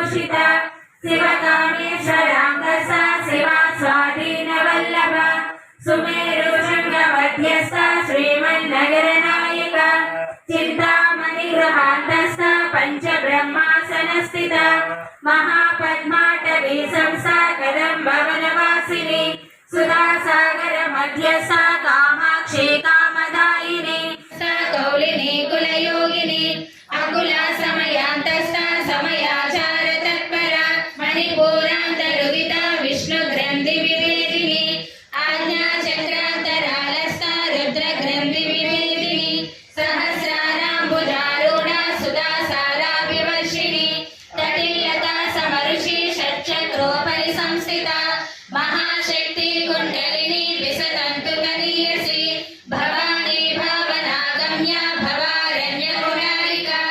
विभूषित शिवकामेश्वराङ्गस शिवा स्वाधीन वल्लभ सुमेरु शृंग मध्यस्थ श्रीमन्नगरनायक चिन्तामणि गृहान्तस्थ पंच ब्रह्मासन स्थित महापद्माटवी संस्था कदम्ब वनवासिनी सुधासागर मध्यस्थ कामाक्षी कामदायिनी कौलिनी कुलयोगिनी अकुल समयांतस्थ समयाचार तत्पर मणिपूरान्तरुदित विष्णु ग्रंथि विवेदिनी आज्ञा चक्रान्तरालस्थ रुद्र ग्रंथि विवेदिनी सहस्राराम्बुजारूढ सुधासारा विवर्षिणी कटिल्यता समरुषि षट्चक्रोपरि संस्थिता महाशक्ति कुण्डलिनी विसतन्तु कनीयसी भवानी भावनागम्य भवारण्य मुरारिका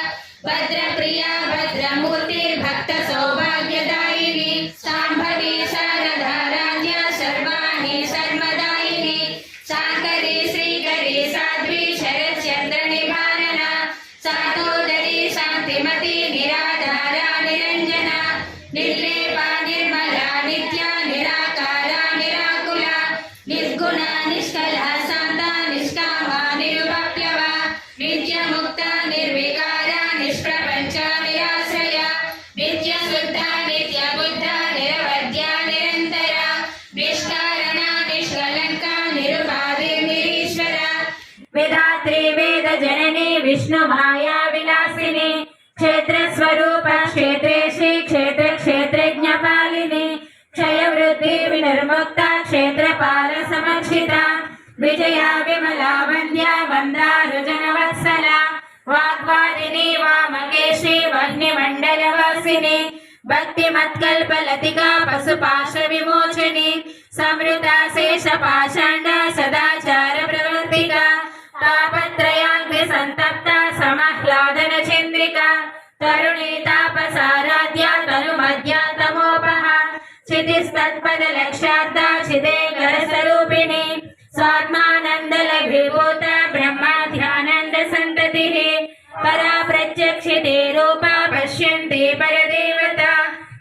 भद्रप्रिया भद्रमूर्ति भक्त सौभाग्यदायिनी शाम्भवी शारदाराध्य सर्वाणि सर्वदायिनी शाकरी श्रीकरी साध्वी शरच्चन्द्र निवारणा सातोदरी शान्तिमती निराधारा निरञ्जना निर्लेपा निर्मला नित्या निराकारा निराकुला निर्गुणा निष्कला शान्ता निष्कामा निरुपप्लवा नित्यमुक्ता निर्विकारा निष्प्रपञ्च निराश्रया नित्यशुद्धा नित्यबुद्धा निरवध्या निरन्तरा निष्कारणा निष्कलङ्का निरुपाधि निरीश्वरा वेदात्री वेदजननी विष्णुमाया विलासिनी क्षेत्रस्वरूप क्षेत्रेशी क्षेत्र क्षेत्रज्ञपालिनी क्षयवृद्धि विनिर्मुक्ता क्षेत्रपाल समक्षिता विजया विमला वन्द्या वन्दारुजनवत्सला वाग्वादिनी वामकेशी वह्निमण्डलवासिनी भक्तिमत्कल्पलतिका पशुपाश विमोचनी समृता शेषपाषाण्ड सदाचार प्रवर्तिका तापत्रयाग्नि संतप्ता समाह्लादन चन्द्रिका तरुणी तापसाराध्या तनुमध्या तमोपः क्षितिस्तत्पद लक्ष्यार्था चिदेकर स्वरूपिणी स्वात्मानंद लघुभूत ब्रह्माध्यानंद संततिः परा प्रत्यक्षिते रूपा पश्यन्ति परदेवता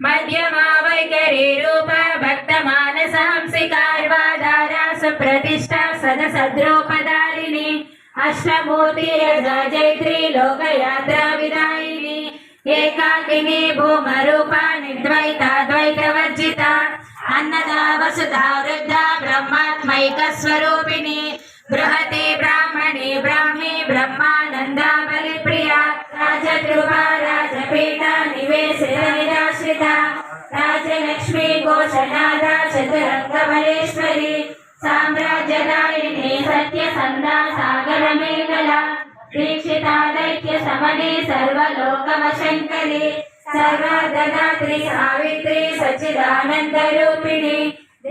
मध्यमा वैखरी रूपा भक्तमानसहंसिकार्वाधारा सुप्रतिष्ठा सदसद्रूपधारिणी अष्टमूर्ति जैत्री लोकयात्रा विदायिनी एकाकिनी भूमरूपा निर्द्वैता द्वैतवर्जिता अन्नदा वसुधा वृद्धा ब्रह्मात्मैक स्वरूपिणी बृहति ब्राह्मणी ब्राह्मी ब्रह्मानंदा बलिप्रिया राजकृपा राजपीठा निवेशित निराश्रिता राजलक्ष्मी घोषनादा चतुरंगबलेश्वरी साम्राज्यदायिनी सत्यसन्धा सागरमेखला दीक्षिता दैत्य समनी सर्वलोकवशङ्करी सर्वदात्री सावित्री सच्चिदानंद रूपिणी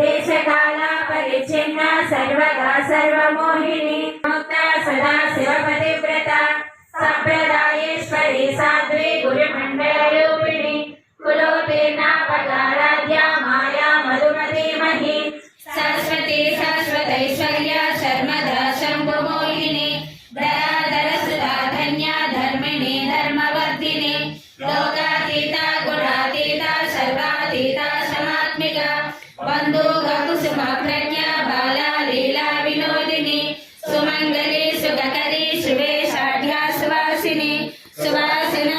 देशकाला परिच्छिन्न सर्वगा सर्वमोहिनी मुक्ता सदा शिवपतिव्रता संप्रदायेश्वरी साध्वी गुरुमंडल रूपिणी कुलोत्तीर्णा पगाराध्या माया मधुमती मही सरस्वती शाश्वतैश्वर्या शर्मदा शंभुमोहिनी धराधर सुधा धन्या धर्मिणी धर्मवर्धिनी लोकातीता गुणातीता सर्वातीता समात्मिका बंधुक कुसुम प्रज्ञा बाला लीला विनोदिनी सुमंगली सुखकरी शिवे षाढ्या सुवासिनी सुवासिन